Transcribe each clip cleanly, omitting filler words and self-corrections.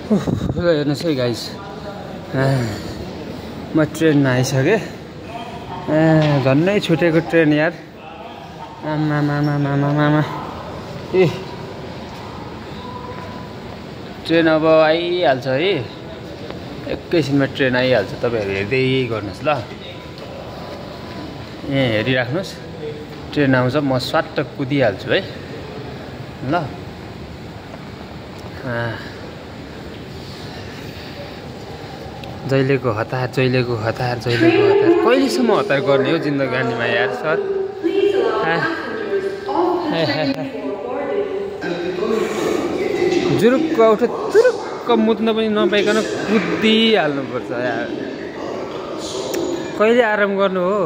हेर्नुहोस् है गाइस, म ट्रेनमा आइसकेँ। झन्डै छुटेको ट्रेन यार। आमा ए ट्रेन अब आइहाल्छ है, एकैछिनमा ट्रेन आइहाल्छ। तपाईँहरू हेर्दै गर्नुहोस् ल, हेरिराख्नुहोस्। ट्रेन आउँछ, म स्वाट्ट कुदिहाल्छु है ल। जहिलेको हतार, जहिलेको हतार, जहिलेको हतार। कहिलेसम्म हतार गर्ने हो जिन्दगानीमा यार सर। जुरुक्क उठ, जुरुक्क मुत्न पनि नपाइकन कुदिहाल्नुपर्छ यार। कहिले आराम गर्नु हो?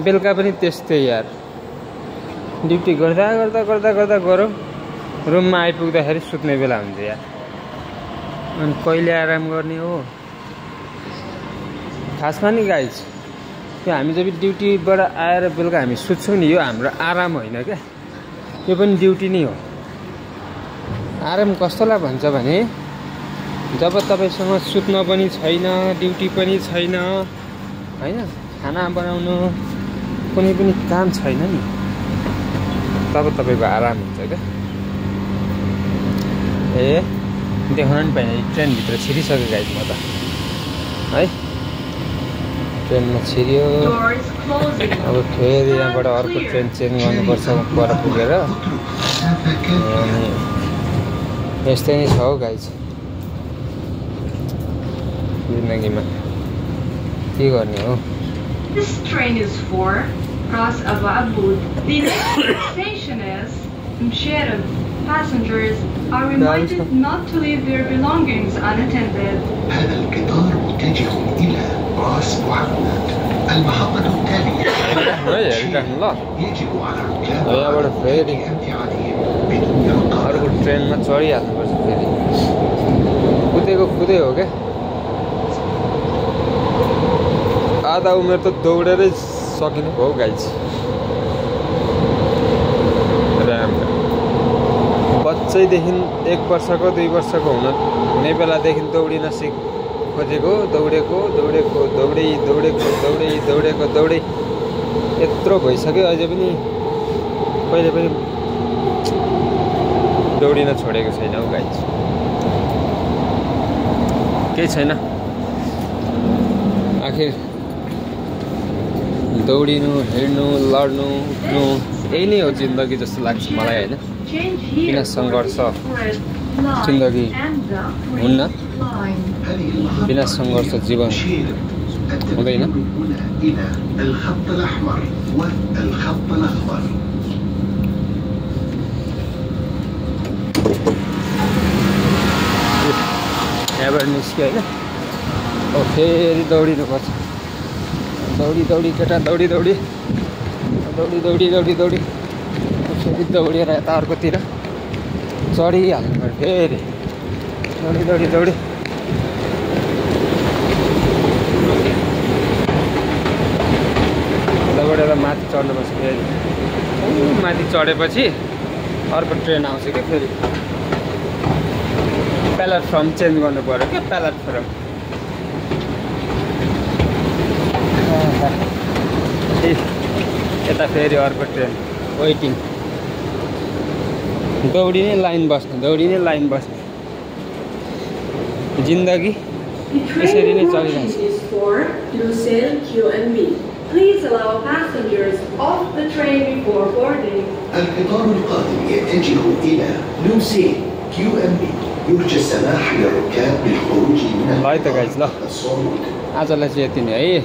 बेलुका पनि त्यस्तै यार। ड्युटी गर्दा गर्दा गर्दा गर्दा गरौँ, रुममा आइपुग्दाखेरि सुत्ने बेला हुन्छ यार। अनि कहिले आराम गर्ने हो? खासमा नि गाइज, त्यो हामी जब ड्युटीबाट आएर बेलुका हामी सुत्छौँ नि, यो हाम्रो आराम होइन क्या, यो पनि ड्युटी नै हो। आराम कस्तोलाई भन्छ भने, जब तपाईँसँग सुत्न पनि छैन, ड्युटी पनि छैन होइन, खाना बनाउनु कुनै पनि काम छैन नि, तब तपाईँको आराम हुन्छ क्या। देखाउन नि पाइनँ, ट्रेनभित्र छिरिसक्यो गाइज म त है। ट्रेनमा छिर्यो, अब फेरि यहाँबाट अर्को ट्रेन चेन्ज गर्नुपर्छ पर पुगेर। अनि यस्तै नै छ हौ गाइज जिन्दगीमा, के गर्ने हो? This train is for Ras Abu Abud. The next station is Msherab. Passengers are reminded not to leave their belongings unattended. هذا القطار متجه إلى راس محمد. المحطة التالية يجب على الركاب امتعانهم بدون अर्को ट्रेनमा चढिहाल्नुपर्छ। फेरि कुदेको कुदै हो क्या। आधा उमेर त दौडेरै सकिनु भयो गाइज। बच्चैदेखि 1 वर्षको 2 वर्षको हुने बेलादेखि दौडिन खोजेको, दौडेको दौडे यत्रो भइसक्यो, अझै पनि कहिले पनि दौडिन छोडेको छैन हौ गाइज। केही छैन, आखिर दौडिनु, हिँड्नु, लड्नु, उठ्नु यही नै हो जिन्दगी जस्तो लाग्छ मलाई होइन। बिना सङ्घर्ष जिन्दगी हुन्न, बिना सङ्घर्ष जीवन हुँदैन। यहाँबाट निस्क्यो होइन, अब फेरि दौडिनुपर्छ। दौडी केटा दौडी फेरि दौडेर यता अर्कोतिर चढिहाल्नु पर्यो। फेरि दौडी यताबाट माथि चढ्नुपर्छ। फेरि माथि चढेपछि अर्को ट्रेन आउँछ क्या, फेरि प्लेटफर्म चेन्ज गर्नु पऱ्यो क्या, प्लेटफर्म। यता फेरि अर्को ट्रेन वेटिङ। दौडी नै लाइन बस्ने जिन्दगी यसरी नै चलिरहेछ। Please allow passengers off the train before boarding. القطار القادم يتجه إلى لوسي QMB. يرجى السماح للركاب بالخروج من الصالون. आजलाई चाहिँ यति नै है।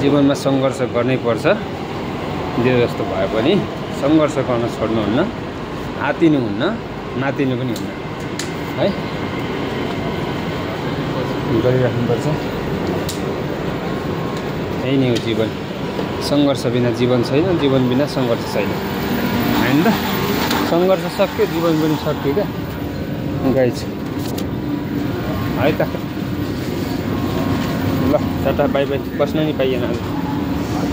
जीवनमा सङ्घर्ष गर्नै पर्छ, जे जस्तो भए पनि सङ्घर्ष गर्न छोड्नुहुन्न, आतिनुहुन्न, नातिनु पनि हुन्न है। गरिराख्नुपर्छ, यही नै हो जीवन। सङ्घर्ष बिना जीवन छैन, जीवन बिना सङ्घर्ष छैन होइन त। सङ्घर्ष सक्यो, जीवन पनि सक्यो क्या गाइज है त। ल टाटा बाई बाई, बस्न नि पाइएन आज।